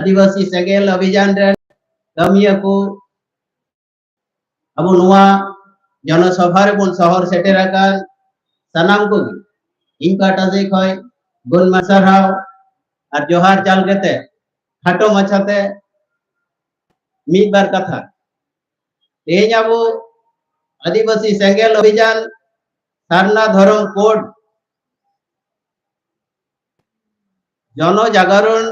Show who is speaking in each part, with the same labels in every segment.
Speaker 1: आदिवासी सेंगेल अभियान रे कमिया को अब नुआ जनसभा रे बन शहर सेटेर आकान सनाम को इन काटा से खय गुन मसराव और जोहार चाल केते खाटो मछाते मीत बार कथा तेज अब आदिवासी सेंगेल अभियान सारना धर्म कोड जन जागरण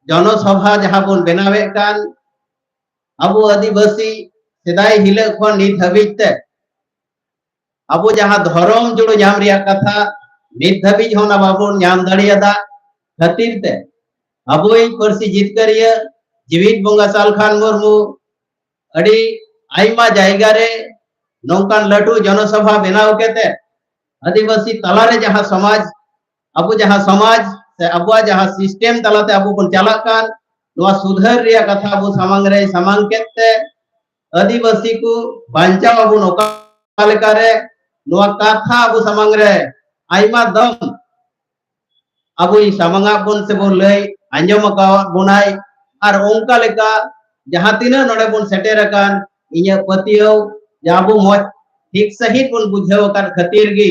Speaker 1: जनसभा जहाँ बन बनावे कान अब आदिवासी सेदाय हिले खन नित हबिते अब जहाँ धर्म जुड़ो नाम रिया कथा नित हबिज होना बाबुन नाम दाड़ियादा खातिर ते अब परसी जितकरिया जीवित बंगा साल खान मुर्मू अड़ी आइमा जायगा रे नौकान लटू जनसभा बनाव केते आदिवासी तलारे जहाँ समाज अब जहाँ समाज से अब जहाँ सिस्टम तलाते अब बन चलाकान नवा सुधर रिया कथा अब सामांग रे सामांग केते आदिवासी को बांचा अब नौका लेका रे नवा कथा अब सामांग रे आइमा दम अब सामांगा बन से बोल लय अंजम का बुनाई और ओंका लेका जहाँ तीना नोडे बन सेटेर कान इnya पतियो जाबू मौज ठीक सही बन बुझाव कर खातिर गी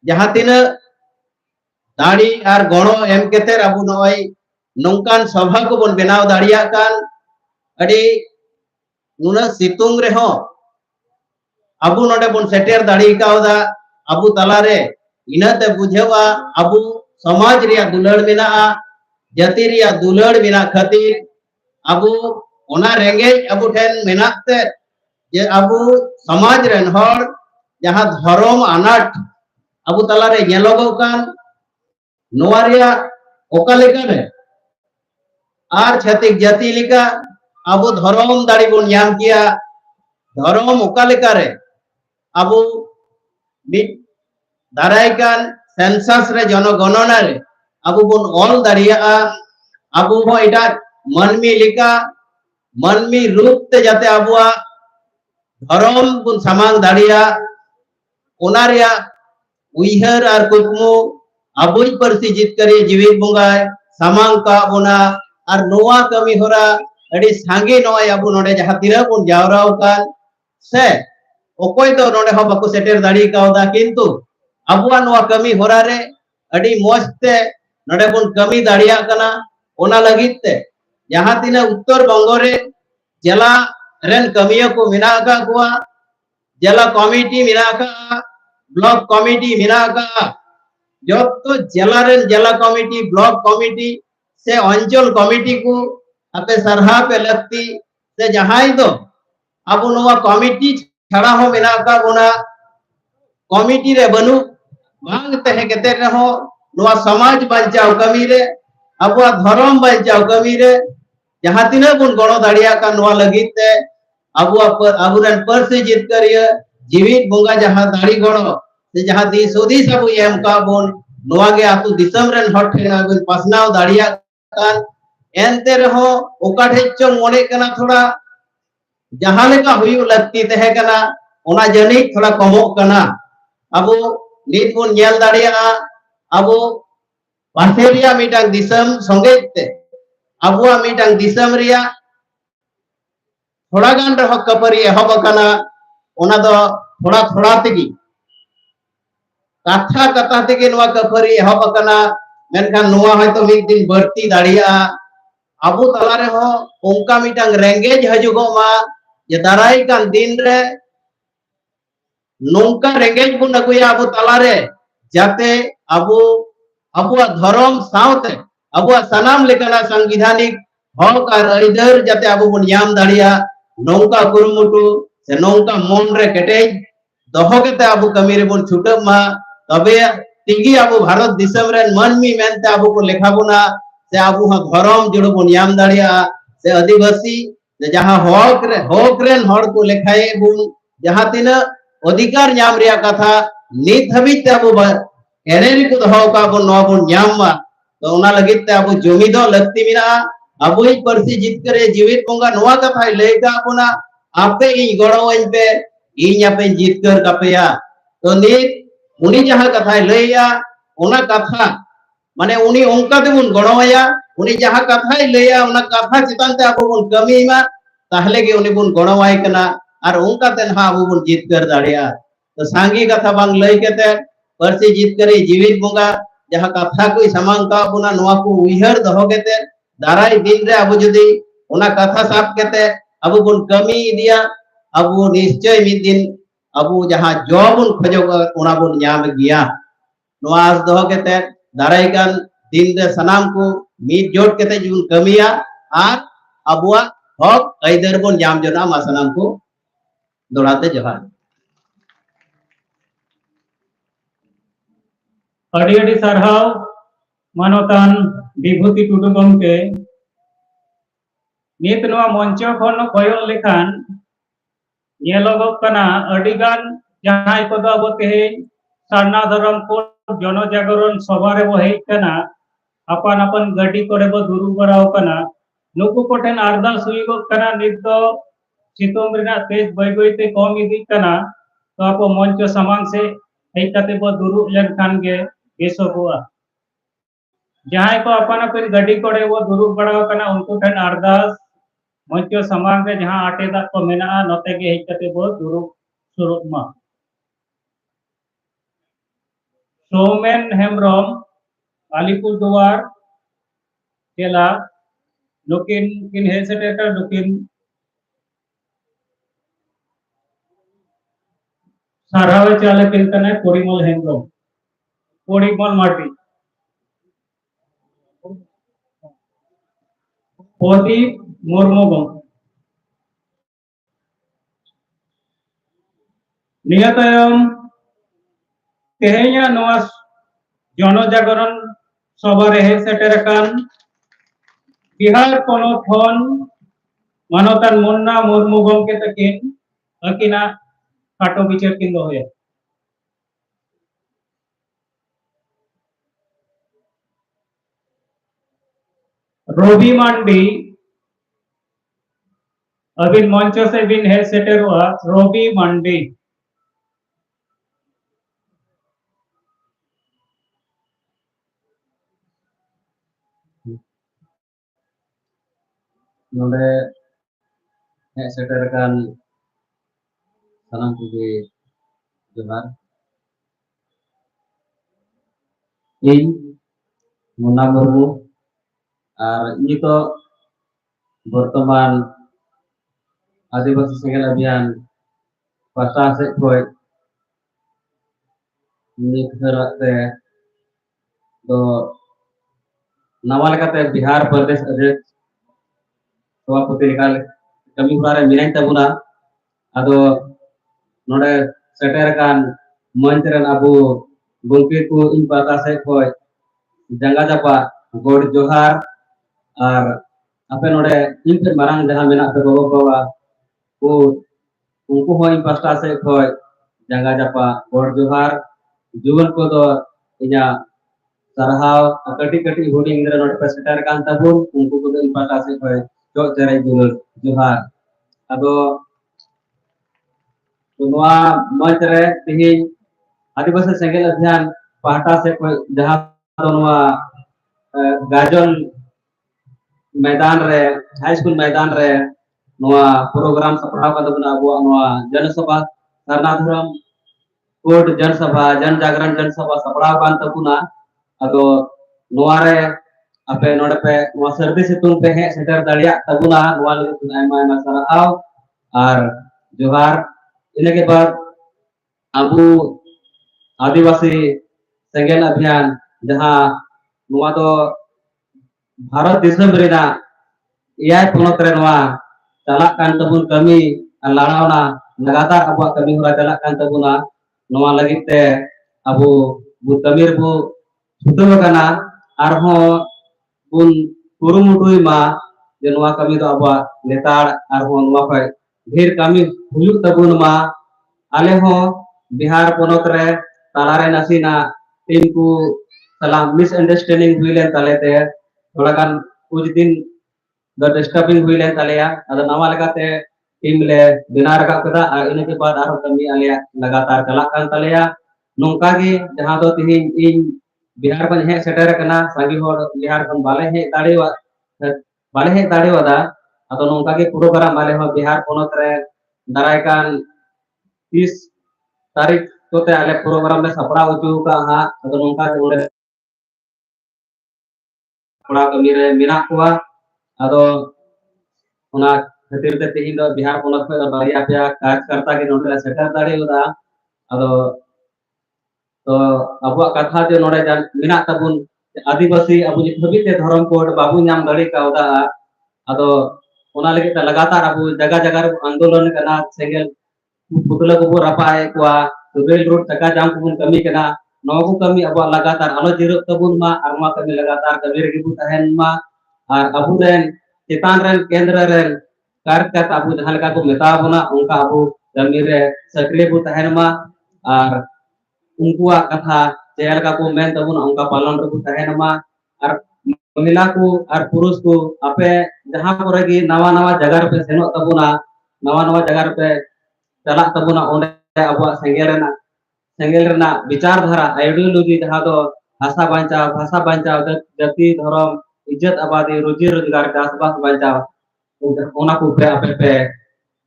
Speaker 1: जहाँ तीना दाड़ी और गणो एम केतेर अब नय नौकान सभा को बन बनाव दाड़िया कान अड़ी नुना सितुंग रे हो अब नोडे बन सेटेर दाड़ी कावदा अब तलारे इनाते बुझावा अब समाज रिया दुलड़ मेना जाति रिया दुलड़ मेना खातिर अब ओना रेंगे अब ठेन मेनाते जे अब समाज रेन हर जहाँ धर्म अनाट अब तलारे नेलोगो कान नोवा रिया ओका लेका रे आर छतिक जाति लेका अब धर्म दाड़ी बन नाम किया धर्म ओका लेका रे अब मिट दाराय कान सेंसस रे जनगणना रे अब बन ऑल दाड़िया अब हो एटा मनमी लेका मनमी रूप ते जाते अबुआ धर्म बन सामांग दाड़िया ओना रिया उइहर और कुकमु अबुई परसी जितकरी जीवित बंगाय सामांग का बोना और नोवा कमी होरा अड़ी सांगे नोवा अबु नोडे जहाँ तीना बन जावराव कान से ओकोय तो नोडे हो बाको सेटेर दाड़ी कावदा किंतु अबुआ नोवा कमी होरा रे अड़ी मौजते नोडे बन कमी दाड़िया कना ओना लगित ते जहाँ तीना उत्तर बंगो रे जिला रेन कमियों को मिना का कुआ जिला कमिटी मिना का ब्लॉक कमिटी मिना का जो तो जिला रेन जिला कमिटी ब्लॉक कमिटी से अंचल कमिटी को अपे सरहा पे लगती से जहाँ ही दो अब नोवा कमिटी छड़ा हो मिना का बुना कमिटी रे बनु मांगते हैं कहते रहो नोवा समाज बचाओ कमी रे अब धर्म बचाओ कमी रे जहाँ तीना बुन गणो दाड़िया का नोवा लगित ते अब रन पर से जीत करिए जीवित बंगा जहाँ दाड़ी गणो से जहाँ दी सोदी सब एम का बुन नोवा गे आतु दिसम रन हट ठेना बुन पासनाव दाड़िया कान एनते रहो ओका ठेचो मोने कना थोड़ा जहाँ लेका हुई लगती तहे कना ओना जनी थोड़ा कमो कना अब नीत बुन नेल दाड़िया अब पासेरिया मीटांग दिसम संगेते अबुआ मीटांग दिसम रिया थोड़ा गान रहो कपरी एहब कना ओना दो थोड़ा थोड़ा तेगी कथा कथा तेगे नोवा कपरी एहब कना मेनखान नोवा हयतो मिद दिन बढ़ती दाड़िया अबु तलारे हो ओंका मीटांग रेंगेज हजुगो मा जे दाराय कान दिन रे नौका रेंगेज बुन अगुया अबु तलारे जाते अबु अबुआ धर्म सावते अबुआ सनाम लेकना संविधानिक हक और अइदर जाते अबु बन नाम दाड़िया नौका कुरुमुटु से नौका मन रे केटेज दोहो केते अबु कमी रे बन छुटब मा तबे तिगी अबु भारत दिसम रे मनमी मेनते अबु को लेखा बुना से अबु हा धर्म जुड़ो बन नाम दाड़िया से आदिवासी जहाँ हक रेन हड़ को लेखाए बुन जहाँ तीना अधिकार नाम रिया कथा नित हबित अबु एनेरी को दोहो का बन नवा बन नाम मा तो ओना लगित ते अबु जमी दो लगती मिना अबुई परसी जित करे जीवित बंगा नवा कथा लेका बुना आपे इ गड़ो इन पे इन आपे जित कर कपया तो नित उनी जहाँ कथा लेया ओना कथा माने उनी उनका तेबुन गणोया उनी जहां कथाय लैया उना कथा चितान ते आबो बुन कमीमा ताहले गे उनी बुन गणोवाय कना और उनका तेन हा आबो बुन जितकर दाड़िया तो सांगी कथा बांग लई केते परसी जितकरी जीवित बुंगा जहां कथा को समांग का बुना नोआ को उइहर दहो केते दाराय दिन रे आबो जदी उना कथा साब केते आबो बुन कमी इदिया आबो निश्चय मिद दिन आबो जहां जॉब बुन खोजोगा उना बुन ᱧᱟᱢ गिया नोआ आस दहो केते दाराय कान दिन रे सनाम को मीट जोट केते जुन कमिया आर अबुआ हक आइदर बुन ᱧᱟᱢ जोना मा सनाम को दोड़ाते जोहार
Speaker 2: अड़ी अड़ी सरहाव मानोतान विभूति टुडू गमके नित नोआ मंचो खन कयग लेखान नेलोगोग कना अडिगान जहां को दो अब तेहेन सारना धर्म को जनजागरण सभा रे बो हेज कना अपन अपन गाड़ी करे बो दुरु बराव कना नुकु कोठेन अरदास हुईगोग कना नित दो सितुंग रेना तेज बय बयते कम इदी कना तो आपो मंच समांग से हेज कते बो दुरु लेन खान गे बेसोगोआ जहां को अपन अपन गाड़ी करे बो दुरु बराव कना उनको ठेन अरदास मंच समांग रे जहां आटे दा को मेना नते गे हेज कते बो दुरु सुरुमा सोमेन हेम्ब्रम अलीपुरदुआर केला नुकिन किन हे सेटेटर नुकिन सारावे चाले किन कने परिमल हेम्ब्रम परिमल माटी पोदी मुर्मुगम नियतयम तेहेया नोआ जनजागरण सभा रे हे सेटेरकान बिहार पोनोत खन मानोतान मुन्ना मुर्मू गमके तकिन अकिना खाटो बिचार किन दोहया रवि मांडी अबिन मंच से बिन हे सेटेरुआ रवि मांडी
Speaker 1: नोडे हे सेटर कान सनाम कुगे जोहार इन मुन्ना मुर्मू और ini तो वर्तमान आदिवासी सेंगेल अभियान पासा से कोई नित करते तो नवा लेकाते बिहार प्रदेश अध्यक्ष सभापति लेकाल कमी हुरारे मिनाई तबुना आदो नोडे सेटर कान मंच रन अबु गोंके को इन पासा से कोई जंगा जपा गोड जोहार और आपे नोडे इन पे मारांग जहां मेना पे गोगो बाबा को उनको हो इन पासा से कोई जंगा जपा गोड जोहार जुवन को दो इना सरहाव कटी कटी होडी इंद्र नोट पे सेटर कान तबुन उनको को इन पासा से कोई जो तेरे जुवन जोहार अदो तो नोआ मंच रे तिही आदिवासी सेंगेल अभियान पाटा से कोई जहां तो नोआ गाजल मैदान रे हाई स्कूल मैदान रे नोआ प्रोग्राम सपड़ा का दबना अबो नोआ जनसभा सरनाधरम कोट जनसभा जन जागरण जनसभा सपड़ा कान तबुना अदो नोआ रे आपे नोडे पे नोआ सर्दी सितुंग पे हे सेटर दाड़िया तबुना नोआ लगे आयमा आयमा सरहाव और जोहार इने के बाद अबु आदिवासी सेंगेल अभियान जहां नोआ तो भारत दिसम रेना एआई पोनोत रे नोआ चला कान तबुन कमी लाड़ावना लगातार अबु कमी हुरा चला कान तबुना नोआ लगिते अबु बु तमीर बु छुटो कना आरहो बुन कुरुमुटुई मा जे नोआ कमी दो अबु नेतार आरहो नोआ पे ढेर कमी हुयु तबुन मा आले हो बिहार पोनोत रे तालारे नसीना टीम को सलाम मिस अंडरस्टैंडिंग हुईले तालेते थोड़ा कान कुछ दिन द डिस्टर्बिंग हुईले तालेया अद नवा लगाते टीम ले बिना रखा कदा इने के बाद आरो कमी आले लगातार चला कान तालेया नोंका गे जहां दो तिहिन इन
Speaker 3: बिहार को हे सेटर कना सांगी होर बिहार को बाले हे दाड़ेवादा अदो नोंका के प्रोग्राम बाले हो बिहार पोनत रे दाराय कान 30 तारीख तोते आले प्रोग्राम ले सपड़ा उचू का हा अदो नोंका के उड़े पड़ा कमी रे मिना कुआ अदो ओना खातिर ते तेहिं दो बिहार पोनत पे बारिया पे कार्यकर्ता के नोंडे सेटर दाड़ेवादा अदो तो अब कथा जो नोड़े मिना तबुन आदिवासी अब धबी ते धर्म कोड बाबू नाम दड़ी कावदा अदो ओना लगे ते लगातार अब जगह जगह रे आंदोलन करना सेगल पुतला को रपाए कुआ रेल रोड टका जाम को कमी करना नोको कमी अब लगातार आलो जिरो तबुन मा आरमा कमी लगातार कमी रे गु तहन मा और अबु रेन चेतान रेन केंद्र रेन कार्यकर्ता अब जहां लगा को मेता बना उनका अब कमी रे सक्रिय को तहन मा और उनकुआ कथा चेलका को मेन तबुन उनका पालन रखु तहन मा और महिला को और पुरुष को आपे जहां पर की नवा नवा जगह पे सेनो तबुना नवा नवा जगह पे चला तबुना ओंडे अब सेंगेल रेना विचार धारा आइडियोलॉजी जहां दो भाषा बांचाव जाति धर्म इज्जत आबादी रोजी रोजगार चाषबास बांचाव ओना को पे आपे पे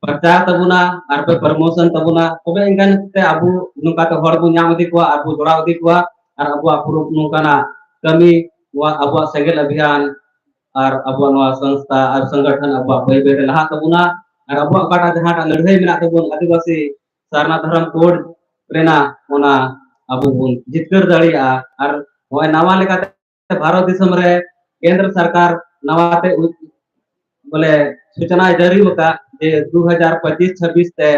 Speaker 3: प्रचार तबुना और पे प्रमोशन तबुना तबे इंगन ते अबु नुका ते हर बु न्याम दी को अबु जोड़ा दी को और अबु अपुरु नुकाना कमी वा अबु सेगेल अभियान और अबु नवा संस्था और संगठन अबु बे बे लहा तबुना और अबु काटा जहां लड़ाई मेना तबुन आदिवासी सारना धर्म कोड रेना ओना अबु बुन जितकर दड़िया और होय नवा लेकाते भारत दिसम रे केंद्र सरकार नवाते बोले सूचना जारी होता जे 2025-26 ते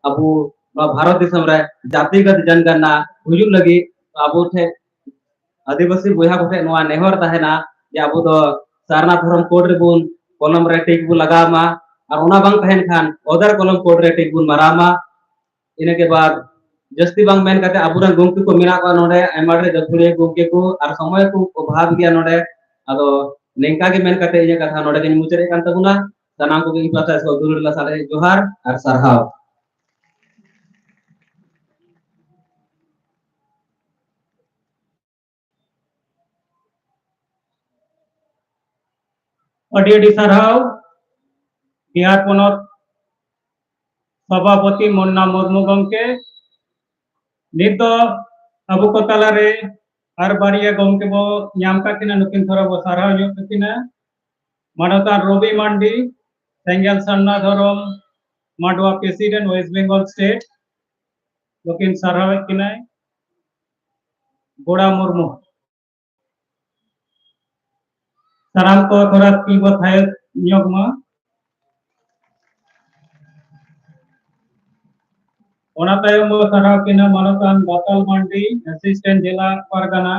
Speaker 3: अबु भारत दिसम रे जातिगत जनगणना हुजु लगी अबु थे आदिवासी बुया को नवा नेहर तहना जे अबु दो सारना धर्म कोड रे बुन कलम रे टिक बु लगामा और ओना बांग तहन खान ओदर कलम कोड रे टिक बुन मारामा इने के बाद जस्ती बांग मेन करते अबुरन गोंकी को मिना को नोडे आइमाडे जपुरे गोंकी को और समय को अभाव गया नोडे अदो नेंका के मेन करते ये कथा नोडे के मुचरे कान तबुना सनाम को इन पासा सो दुरुर ला सारे जोहार और सरहाव
Speaker 2: अडी सरहाव बिहार पोनत सभापति मुन्ना मुर्मू गमके नित अबु को तालारे हर बारिया गमके बो नाम का किना नुकिन थोड़ा बो सरहाव ᱧᱚᱜ किना मानवता रवि मांडी सेंगेल सन्ना धरम माडवा प्रेसिडेंट वेस्ट बंगाल स्टेट नुकिन सरहाव किना गोड़ा मुर्मू साराम को थोड़ा की बो थाय ᱧᱚᱜ मा ओना तायम बो सरहाव किना मानवतान बाताल मांडी असिस्टेंट जिला परगना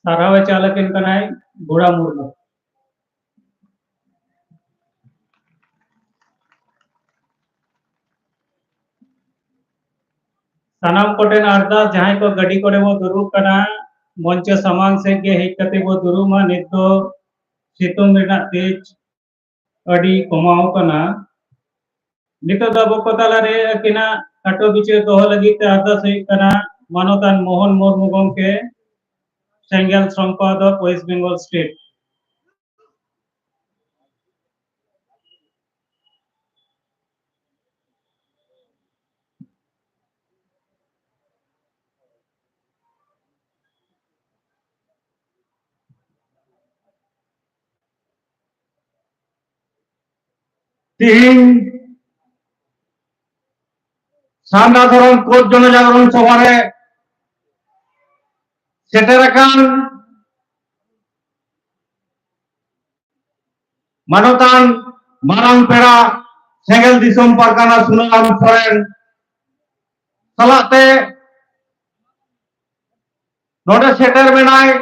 Speaker 2: सरहाव चालक इनकनाय गोड़ा मुर्मू सनाम कोटेन अरदास जहां को गड्डी कोडे वो दुरुब कना मंच सामान से के हेज कते वो दुरुमा नित दो सितुंग रेना तेज अडी कमाओ कना नित दो बको ताला रे किना काटो बिचे दोह लगी ते अरदास हे कना मानवतान मोहन मुर्मू गमके सेंगेल संपादक वेस्ट बंगाल स्टेट
Speaker 4: तीन सारना धरम कोड जनजागरण सभा रे सेटेरकान मानवतान मारांग पेड़ा सेंगेल दिसोम परगना सुनाम सोरेन सलाते नोडे सेटर मेनाय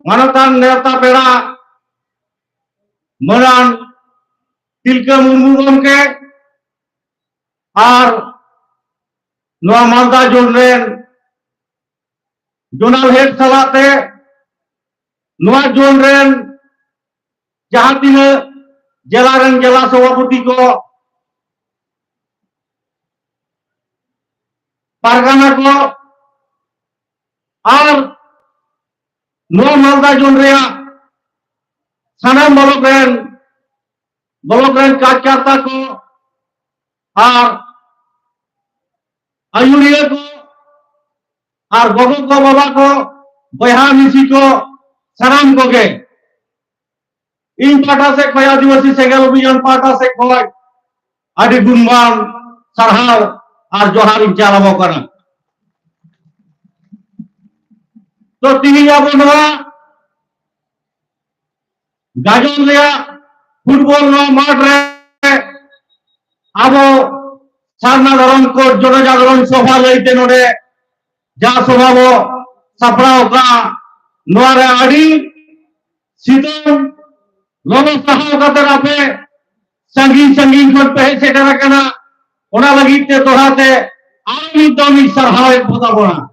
Speaker 4: मानवतान नेता पेड़ा मरान तिलका मुर्मू गमके और नवा मालदा जोन जोनल हेड सलाते नवा जोन रेन जहां तीन जिला जिला सभापति को पारगाना को और नौ मालदा जोन रे सानाम ब्लॉक कार्यकर्ता को और आयुरिया को और गगो को बाबा को बहा मिसी को सानाम को के इन पाटा से खय आदिवासी सेगल अभियान पाटा से खय आदि गुणमान सरहाव और जोहार इन चालाबो कना तो तिनी अब नवा गाजन रे फुटबॉल नो माठ रे अब सारना धरम को जनजागरण सभा लईते नोडे जा सभा बो सपड़ाव का नोआ रे आड़ी सितम लोगो सहाव कतर आपे संगीन खन पे सेटर कना ओना लगी ते तोहाते आमी दोमी सरहाव पता बोना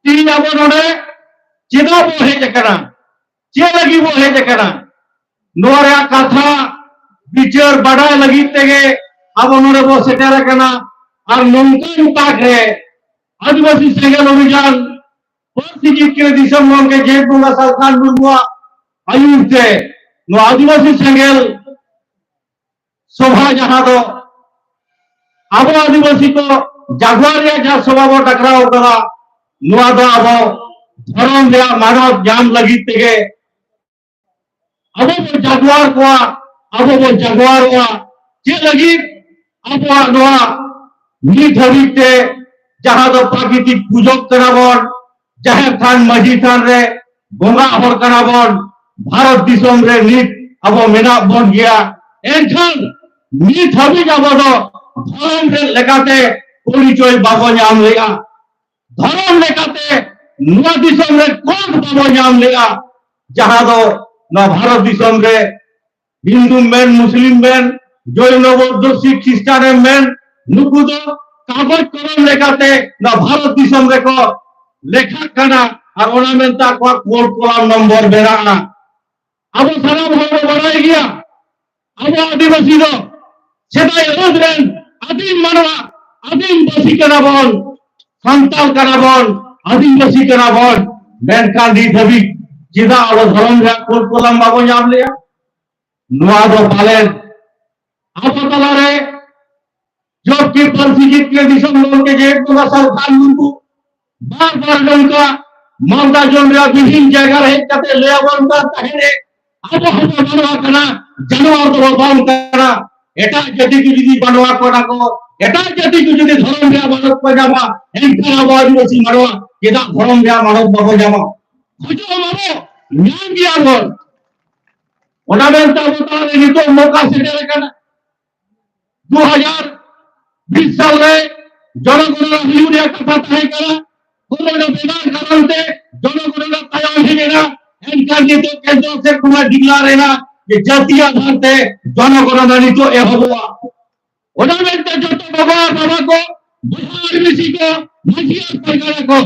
Speaker 4: तीन अब नोडे चेदा बो हेज कना चे लगी बो हेज कना नोआ रे कथा विचार बढ़ाए लगी तेगे अब नोडे बो सेटर कना और नंकन ताक है आदिवासी सेगल अभियान के दिसम के जेठ बोंगा सरकार मुर्मुआ आयुते नो आदिवासी संगेल सभा जहां दो अब आदिवासी को जागवारिया जा सभा बो टकराव करा नुआ दो अब धर्म रे मानव जाम लगी तेगे अब वो जागवार हुआ चे लगी अब नुआ नीत हबीते जहां दो प्राकृतिक पूजक कराबन जाहेर थान मजी थान रे बोंगा हर कनाबन भारत दिसम रे नीत अब मेना बन गया एनखान नीत हबी अब दो धर्म रे लेकाते परिचय बाबो नाम लेगा धर्म लेकाते नुआ दिसम रे कोट बाबो नाम लेगा जहां दो ना भारत दिसम रे हिंदू मेन मुस्लिम मेन जैन बौद्ध सिख ख्रिस्टान मेन नुकु दो कागज कलम लेकाते ना भारत दिसम रे को लेखा कना और ओना मेनता को कोड कलम नंबर बेराना अब सारा भाव बढ़ाई गया अब आदिवासी दो सेदाय रोजरेन आदिम मानवा आदिम बसी कना बन संताल कना बन आदिवासी कना बन मेन कांदी धबी जिदा अब धर्म रे कोड कलम बाबो नाम लिया नुआ दो पालेन अब तला रे जो कि पंथीजित के दिसम लोग के जेठ को सरकार मुंबू बार लंका मालदा जोन रे विभिन्न जगह रहे कते लेवन का तहरे अब हम बनवा कना जानवर तो बाउन कना एटा जति को जदी बनवा कोना को एटा जति को जदी धर्म रे मानव को जामा एनका आदिवासी मानवा केदा धर्म रे मानव बाबो जामा खुजो मारो न्याय दिया बोल ओना बेनता बता रे नितो मौका सेटे कना 2020 साल रे जनगणना हिलुरिया कथा ताहे करा कोरोना बेदार करते जनगणना तायम हेना एनका नितो केंद्र से कुमार डिक्लेयर रेना যে জাতীয় আধারতে জনগণনা এ হবো ওনাদের যত বাবা को बिहार मिसी को मझिया सरकार को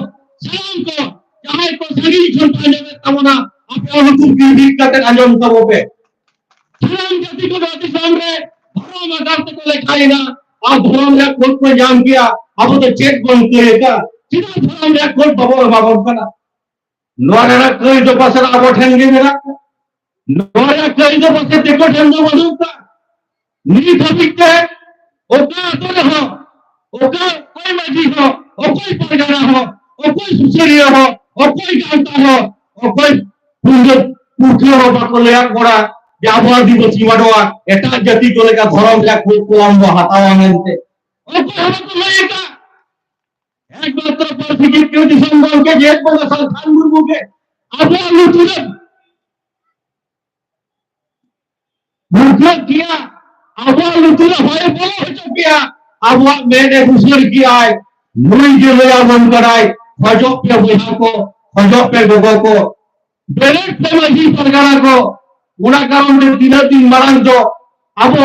Speaker 4: सलाम को चाहे को सही छोटा लेवे तमना अपने हुकुम की दिक्कत अंजाम तबो पे सलाम जाति को जाति सामने धर्म आधार को लेखाइना और धर्म रे कोट को जाम किया अब तो चेक बंद करेगा सीधा धर्म रे कोट बाबो बाबो कना नोरा कोई जो पसरा अब ठेंगे मेरा नोरा कोई जो पसे देखो ठेंगे बदुका नी थबिकते ओका तो हो ओका कोई मजी हो ओ कोई परगना हो ओ कोई सुसरिया हो ओ कोई गांता हो ओ कोई पुंज पुखे हो बाको लेया कोड़ा जाबो आदिवासी माडवा एटा जाति को लेका धर्म ला कोई कोलंबो हटावा मेनते ओ कोई हम तो लेका एकमात्र परिस्थिति के दिसंबर के जेठ में संस्थान मुर्मू के अब लुटुरे भूखे किया अब लुटुरे होए बोलो हो चुकिया अब मैंने घुसर किया है मुई के लिया मन कराए खजो पे बुढ़ा को खजो पे गोगो को डायरेक्ट पे मजी सरकार को उड़ा कारण में दिन मरन जो अब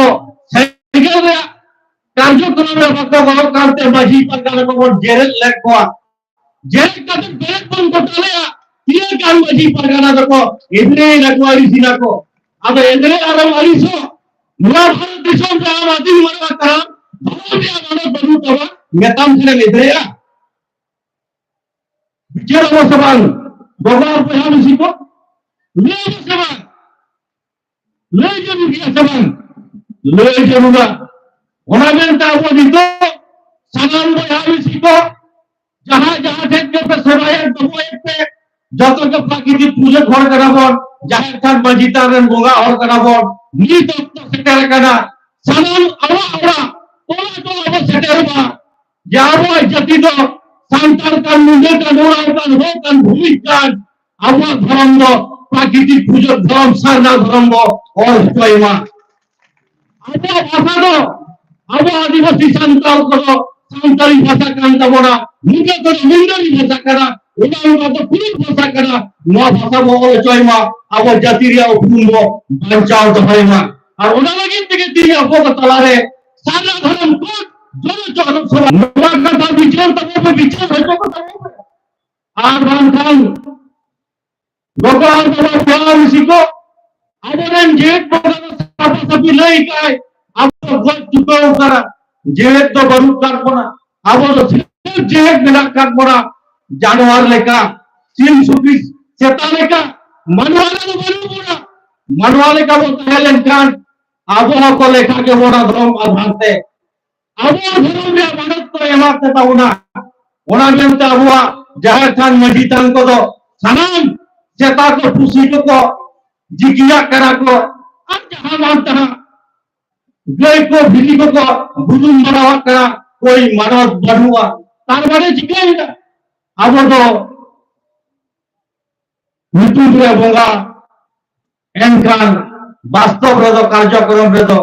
Speaker 4: साइकिल रे कार्यक्रम में वक्त बहुत करते मजी सरकार को जेल लेट को जेल का तो डायरेक्ट बंद कर लिया dia kan maji pargana dako idre nako arisina ko ado idre aram ariso nua bharat dishom re amadi marwa karam bharat ya mano baru kaba metam sene idre ya bicara mo sabang bagar pe ham siko le sabang le jamu dia sabang le jamu ga ona menta abo dito sanam bo ham siko जहां जहां थे पे सराय दबो एक पे जत के प्राकृतिक पूजा घर कराबो जाहिर खान मजिता रन बोगा और कराबो नी तो सेटर कना सनम आवा आवा तोला तो अब सेटर बा जाबो जति दो सांतार का मुंडे का नोरा का हो का भूमि का आवा धर्म दो प्राकृतिक पूजा धर्म सरना धर्म दो और कोइमा आवा भाषा दो आवा आदिवासी संताल को सांताली भाषा कांता बोना मुझे तो मुंडरी भाषा करा उदाहरण तो पूरी भाषा करा नौ भाषा बोले चोइमा अब जातिरिया उपुंगो बंचाओ तो होइमा और उन्होंने के तीन आपको तलारे सारा धर्म को जो जो सभा नवा का विचार तब पे विचार है तो आराम खान गोपाल बाबा प्यार सिको अबरन जेट बगल सापा सभी नहीं काय अब तो बहुत चुका करा जेट तो बरू कर पना अब तो जेट बिना कर पना जानवर लेका सिंह सुपी सेता लेका मनवाले तो बरू पना मनवाले का वो टैलेंट कान अब को लेखा के बोना धर्म आधारते अब धर्म में मदद तो एमा देता होना ओना मेनता हुआ जाहिर खान मजीतान को तो सनाम सेता को खुशी को जिकिया करा को अब जहां मानता गई को भिली को बुजुम बनावा करा कोई मानव बढ़ुआ तार बारे जिकेगा अब तो मृत्यु रे बोगा एनखान वास्तव रे तो कार्यक्रम रे तो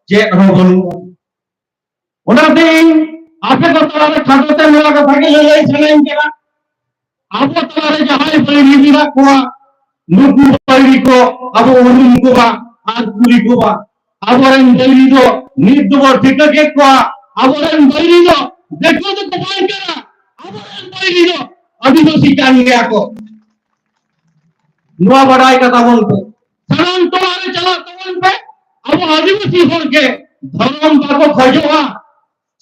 Speaker 4: चेक हो बनू ओना दिन आपे को तलारे खाटोते मेरा कथा के ले सनाइन केरा आपो तलारे जहां बड़ी मिला को नुकु बड़ी को अब उरुम को बा आज पूरी को बा अबरन बैरी दो नीत दो ठीक के को अबरन बैरी दो देखो तो कमाल करा अबरन बैरी दो आदिवासी कान गया को नुआ बड़ाई का बोलते सनाम तुम्हारे चला तवन पे अब आदिवासी होल के धर्म बाको खजोवा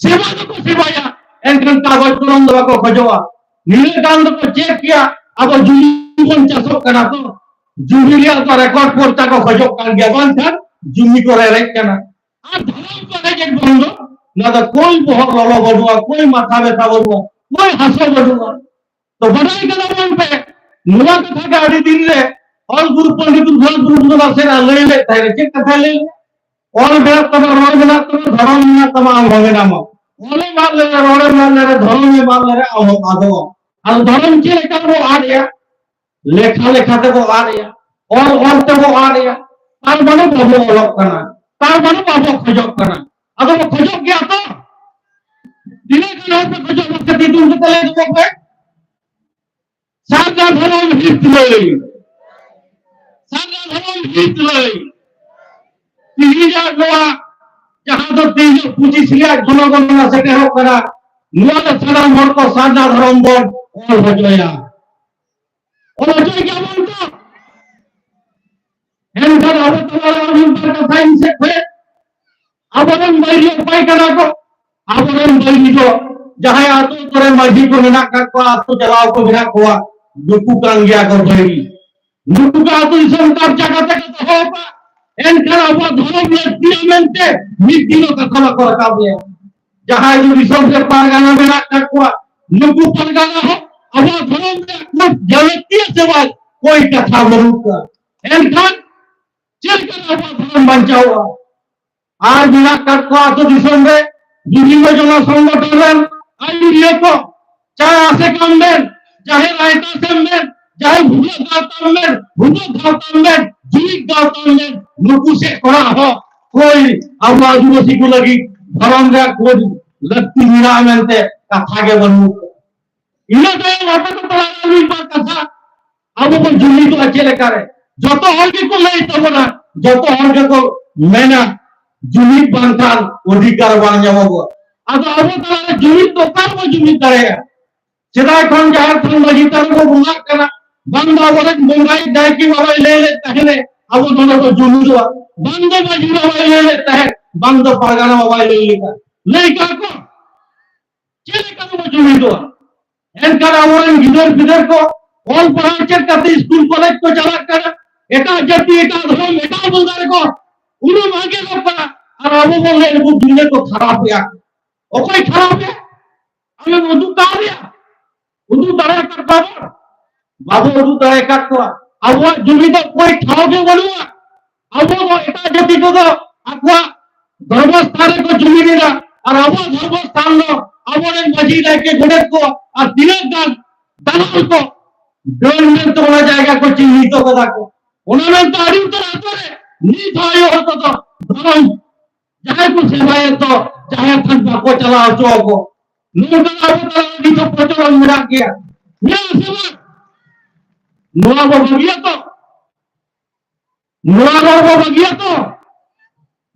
Speaker 4: सेवा को सेवाया एनकन कागज तुरंत बाको खजोवा नीले कांड को चेक किया अब जुली 50 करा तो जुलिया तो रिकॉर्ड करता को खजो कान गया कौन था जुमी को रह करना आप धर्म को है एक बंदो ना तो कोई बहुत ललो बढ़ुआ कोई माथा बैठा बढ़ुआ कोई हंसो बढ़ुआ तो बढ़ाई का नाम पे नुआ कथा का आदि दिन रे और गुरु पंडित गुरु से ना ले थे के कथा ले और बेरा तब रोड बना तो धर्म में तमाम होगे नाम ओले मार ले रोड मार ले धर्म में मार ले आदो और धर्म के लेकर वो आ गया लेखा लेखा ते वो आ गया और ते वो आ गया तार मानो बाबू अलग करना तार मानो बाबू खजोक करना अगर वो खजोक गया तो दिने का नाम पे खजोक मत दी तुम तो ले दो पे सागा धर्म हित ले तीजा गोवा जहां तो तीज पूजी सिया जनगणना से कहो करा नुआ सारा मोर को सागा धर्म बोल और बजया और बजया क्या बोलता एनकर अवतरण पर कथा इनसे थे अबरन बैरी उपाय करा को अबरन बैरी को जहां आतो तोरे मर्जी को बिना कर को आतो जलाओ को बिना कोआ दुकु कांग गया को बैरी दुकु का तो इसम तब जगत के हो पा एनकर अब धर्म लेक्टिमेंटे मिटिनो का खमा को रखा दिया जहां जो इसम से पारगाना बिना कर को दुकु पारगाना हो अब धर्म में जलतीय सवाल कोई कथा मरुक एनकर चलकर अब धर्म बचाओ आज बिना कटको आतो दिसम रे বিভিন্ন জন সংগঠন আইডিয়া को चाहे आसे काम में चाहे रायता से में चाहे भूलो गाता में जीवित गाता में नुकु से करा हो कोई अब आदिवासी को लगी धर्म रे कोई लगती मीरा मेंते कथा के बनू इने तो वापस तो आदमी पर कथा अब वो जुली तो अच्छे ले करे जो तो हर के को नहीं तो ना जो तो हर के को मैंने जुमित बनकर अधिकार बन जाओगे अब जुमित तो कर वो जुमित करेगा सीधा कौन जाहिर खान मजीतर को बुला करना bangda boleh mungai dai ki babai lele tahne abu dono ko jumudwa bangda baji babai lele tah bangda pargana babai lele ka leika ko chele ka ko jumudwa enkar amoren gidar ko all pahachar kate school college ko chala kara eta jati eta dhom eta boldare ko uno mage lokka ar abu bolle bu dunya ko kharap ya okoi kharap ya ame udu tarya udu dara kar babu udu dara kat ko abu jumi to koi thao ke bolua abu ko eta jati ko do akwa ধর্মস্থানে को জমি দিলা আর আবু ধর্মস্থান লো আবরেন মাঝি লাইকে গোডেত को আর দিনের দালাল को government वाला जाएगा को चिन्हित कदा को उन्होंने तो अड़ी तो आतरे नी थायो होतो तो धर्म जाहे को सेवाए तो जाहे थन को चला चो को नोटा आबो तो नी तो प्रचलन मिला गया ये सेवा नोआ को बगिया तो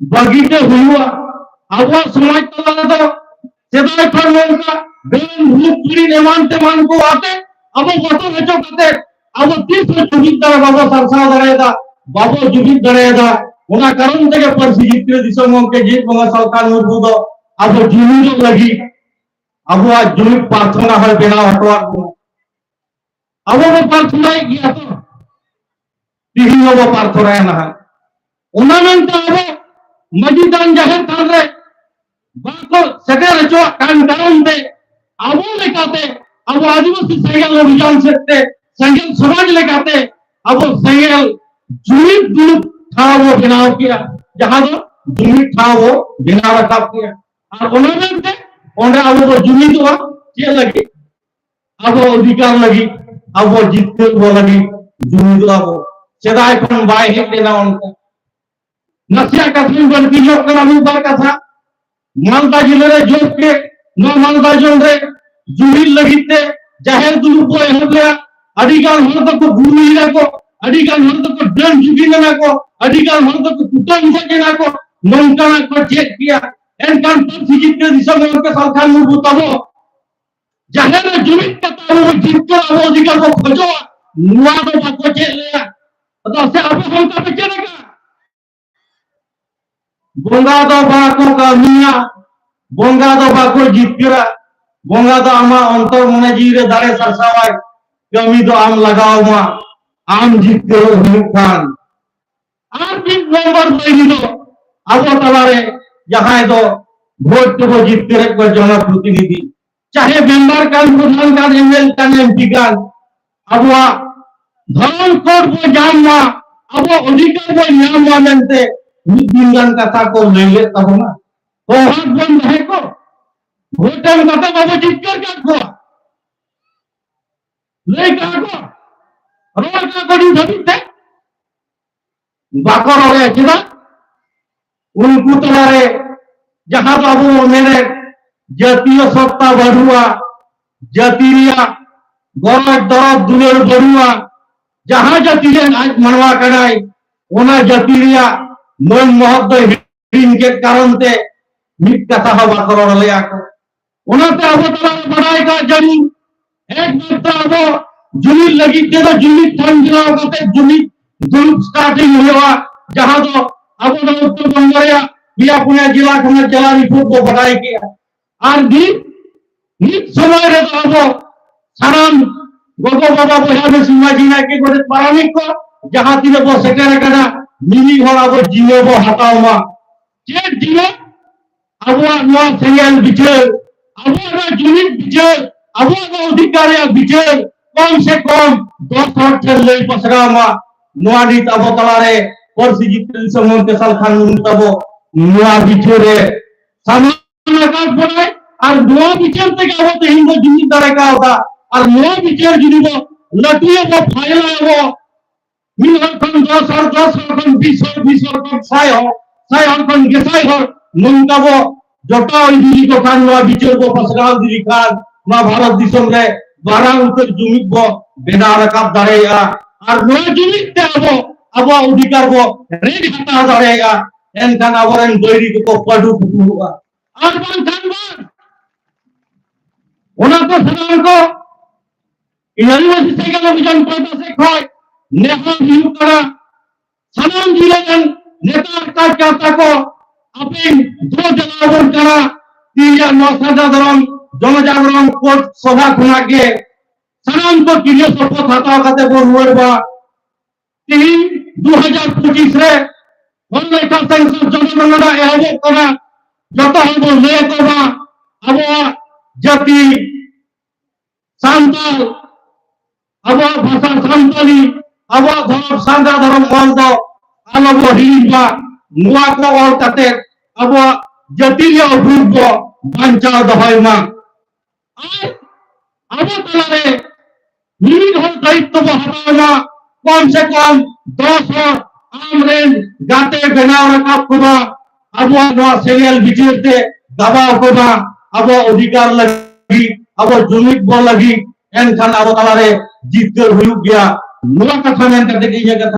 Speaker 4: बगीचे हुआ अब समाज तला तो सेदाय खर नौका बेन भूपुरी नेमान ते मान को आते अब वतो हेचो कते अब 30 जुगित दरे बाबा सरसा दरेदा बाबो जुगित दरेदा ओना कारण तेगे परिस्थिति दिसम के जीत बंगा सरकार नुबुदो अब जुमिलो लगी अब आ जुमित प्रार्थना हर बेना हटवा अब वो प्रार्थना गया तो तीन वो प्रार्थना है ना ओना में तो अब मजिदान जाहिर कर दे बाको सगर जो कान डाउन दे अब लेकाते अब आदिवासी संगल अभियान से संगल समाज लेकाते अब संगल जुमित दुलुप था वो बिनाव किया जहां तो जुमित था वो बिना रखा किया और उन्होंने से उन्हें अब वो जुमित हुआ ये लगी अब वो अधिकार लगी अब वो जीतते वो लगी जुमित हुआ वो सेदाय कौन बाय हिट देना उनका नसिया कस्मिन बनती जो कना मुबार का था मालदा जिले रे जो के नो मालदा जोन रे जुमिल लगिते जाहिर दुलुप को एहबले अधिकार हर तो को भूमि रे को अधिकार हर तो को डन जुगी ना को अधिकार हर तो को कुटन सके ना को नंकाना को चेक किया एन कान पर सिजित के दिशा में के सरकार नु बुताबो जाहिर जुमित का तो वो जीत को वो अधिकार को खोजो नुआ तो को चेक ले तो से आप हम का बच्चे ना बोंगा दो बाको का मिया बोंगा दो बाको जीतरा बोंगा दो आमा अंतर मने जीरे दारे सरसावाय कमी तो आम लगाओ मा आम जीतते हो खान आर दिन नंबर बैनी दो अब तलारे जहां दो वोट तो जीतते रे को जनप्रतिनिधि चाहे मेंबर कान प्रधान कान एमएल कान एमपी कान अब धर्म कोड को जान मा अब अधिकार को नाम मानते दिन कथा को ले तब ना तो हाथ बंद है को वोटर माता बाबू जीत कर क्या को ले का को रोड का कोडी धबिते बाकर हो गया किदा उनको तलारे जहां बाबू मेरे जातीय सत्ता बढ़ुआ जातीय गौरव दरद दुलर बढ़ुआ जहां जातीय आज मनवा कनाई ओना जातीय मन महत्व इनके कारण ते मिट कथा हवा करो लिया को उनते अब तला बढ़ाई का जनी एक मात्र अब जुमी लगी के तो जुमी ठंडा होते जुमी दुरुप स्टार्टिंग हुआ जहां तो अब तो उत्तर बंगालिया बिया पुणे जिला खने जला रिपोर्ट को बढ़ाई किया और दी नित समय रे तो अब साराम गोगो बाबा बोया में सिमाजी ना के गोटे पारामिक को जहां तीने बो सेकेंड कना मिनी होल अब जीवे बो हटाओ मा चेक जीवे अब नो सेंगल बिचर अब जुनिट बिचर अब अधिकारी बिचर कम से कम 10 हॉस्टल ले पसरा मा नोआडी तब तलारे परिस्थिति समन के साल खान तब नोआ बिचरे सामान का पड़े और नोआ बिचर ते का तो हिंदू जुनिट दारे का होता और नोआ बिचर जुनिबो लटिए वो फाइल वो मिलहर खन 10 और 20 खन 20 और 20 और साय हो खन गेसाय हो नंका वो जोटा इदी को खान वा बिचर को पसराल दिली खान मा भारत दिसम रे 12 उत्तर जुमित बो बेना रकाब दारेगा और नो जुमित ते अब अधिकार को रेड हटा दारेगा एन खान आवरन बैरी को पडु हुआ और बन खान ओना को सलाम को आदिवासी सेगल अभियान पाहता से खय नेहर हिउ करा सानाम जिलेन नेता का चाहता को अपिन दो जलावन करा तीन नौसादा धरम जनजागरण कोर्ट सभा खुना के सानाम को किरिया शपथ हटाव करते बोल हुए बा 2025 रे वन लेखा संसद जनगणना एहबो करा जत हबो ले कबा अबो जाति सांताल अबो भाषा सांताली अबो धर्म सांदा धर्म ऑल दो आलो हिलिबा नुआ को ऑल कते अबो जातिय ग्रुप को बांचा दहायमा अबो तलारे निमित हो दायित्व हटावना कम से कम 10 आमरेन गाते बनाव रखा कोबा अबो नवा सीरियल बिचिरते दबाव कोबा अबो अधिकार लगी अबो जुमित बो लगी एनखान अबो तलारे जितकर हुयु गया नुआ कथा मेन कते की जगह